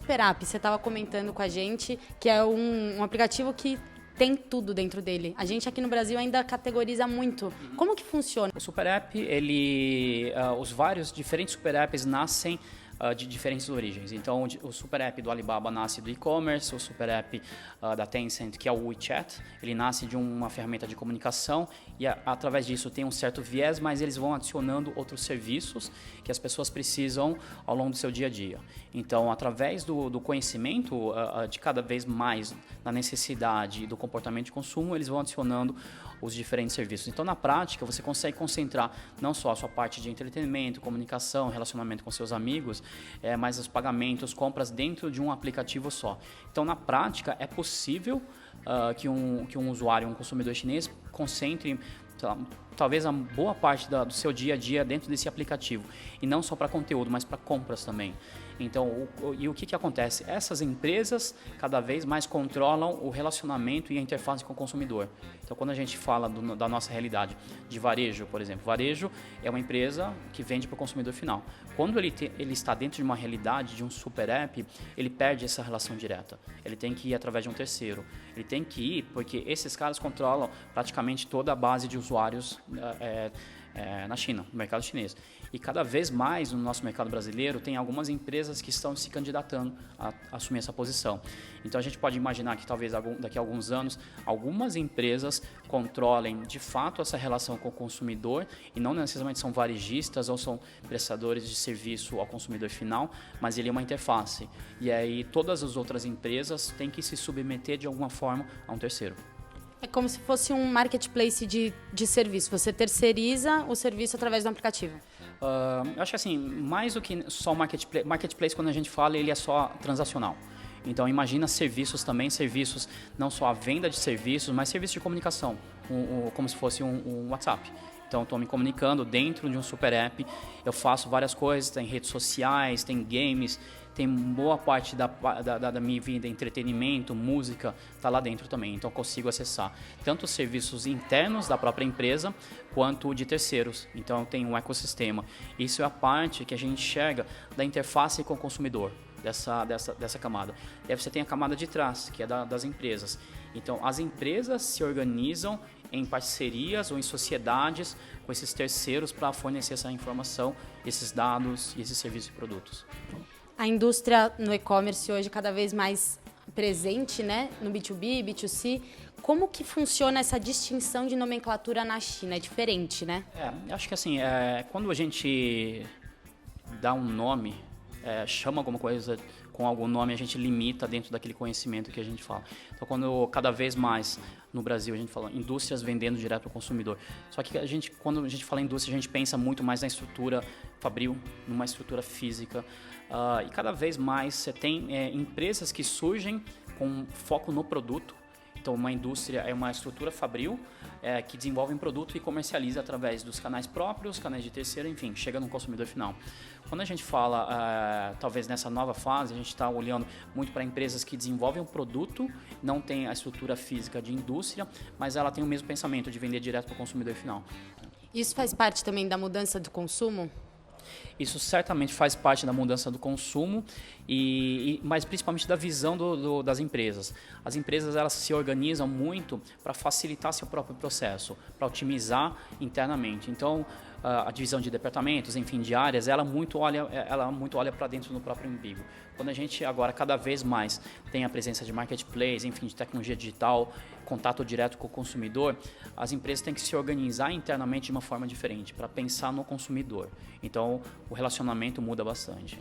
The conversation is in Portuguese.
Super App, você estava comentando com a gente, que é um aplicativo que tem tudo dentro dele. A gente aqui no Brasil ainda categoriza muito. Como que funciona? O Super App, os vários diferentes Super Apps nascem de diferentes origens. Então, o Super App do Alibaba nasce do e-commerce, o Super App da Tencent, que é o WeChat, ele nasce de uma ferramenta de comunicação e através disso tem um certo viés, mas eles vão adicionando outros serviços que as pessoas precisam ao longo do seu dia a dia. Então, através do conhecimento de cada vez mais na necessidade do comportamento de consumo, eles vão adicionando os diferentes serviços. Então, na prática, você consegue concentrar não só a sua parte de entretenimento, comunicação, relacionamento com seus amigos, mas os pagamentos, compras dentro de um aplicativo só. Então, na prática, é possível que um usuário, um consumidor chinês, concentre talvez a boa parte do seu dia a dia dentro desse aplicativo. E não só para conteúdo, mas para compras também. Então, o que acontece? Essas empresas cada vez mais controlam o relacionamento e a interface com o consumidor. Então, quando a gente fala da nossa realidade de varejo, por exemplo, varejo é uma empresa que vende para o consumidor final. Quando ele está dentro de uma realidade, de um super app, ele perde essa relação direta. Ele tem que ir através de um terceiro. Ele tem que ir porque esses caras controlam praticamente toda a base de usuários na China, no mercado chinês. E cada vez mais no nosso mercado brasileiro tem algumas empresas que estão se candidatando a assumir essa posição. Então a gente pode imaginar que talvez daqui a alguns anos algumas empresas controlem de fato essa relação com o consumidor e não necessariamente são varejistas ou são prestadores de serviço ao consumidor final, mas ele é uma interface. E aí todas as outras empresas têm que se submeter de alguma forma a um terceiro. É como se fosse um marketplace de serviço. Você terceiriza o serviço através do aplicativo. Eu acho assim, mais do que só marketplace, quando a gente fala, ele é só transacional. Então, imagina serviços também, serviços, não só a venda de serviços, mas serviços de comunicação, como se fosse um WhatsApp. Então, estou me comunicando dentro de um super app, eu faço várias coisas, tem redes sociais, tem games, tem boa parte da minha vida, entretenimento, música, está lá dentro também. Então, eu consigo acessar tanto os serviços internos da própria empresa, quanto de terceiros. Então, tem um ecossistema. Isso é a parte que a gente enxerga da interface com o consumidor, dessa camada. E aí você tem a camada de trás, que é das empresas. Então, as empresas se organizam em parcerias ou em sociedades com esses terceiros para fornecer essa informação, esses dados e esses serviços e produtos. A indústria no e-commerce hoje cada vez mais presente, né? No B2B, B2C. Como que funciona essa distinção de nomenclatura na China? É diferente, né? Acho que assim, quando a gente dá um nome, chama alguma coisa com algum nome, a gente limita dentro daquele conhecimento que a gente fala. Então, quando cada vez mais no Brasil a gente fala indústrias vendendo direto para o consumidor. Só que quando a gente fala indústria, a gente pensa muito mais na estrutura fabril, numa estrutura física. E cada vez mais você tem empresas que surgem com foco no produto. Então, uma indústria é uma estrutura fabril que desenvolve um produto e comercializa através dos canais próprios, canais de terceiro, enfim, chega no consumidor final. Quando a gente fala, talvez nessa nova fase, a gente está olhando muito para empresas que desenvolvem um produto, não tem a estrutura física de indústria, mas ela tem o mesmo pensamento de vender direto para o consumidor final. Isso faz parte também da mudança do consumo? Isso certamente faz parte da mudança do consumo, mas principalmente da visão das empresas. As empresas elas se organizam muito para facilitar seu próprio processo, para otimizar internamente. Então, a divisão de departamentos, enfim, de áreas, ela muito olha para dentro do próprio umbigo. Quando a gente agora cada vez mais tem a presença de marketplace, enfim, de tecnologia digital, contato direto com o consumidor, as empresas têm que se organizar internamente de uma forma diferente, para pensar no consumidor. Então, o relacionamento muda bastante.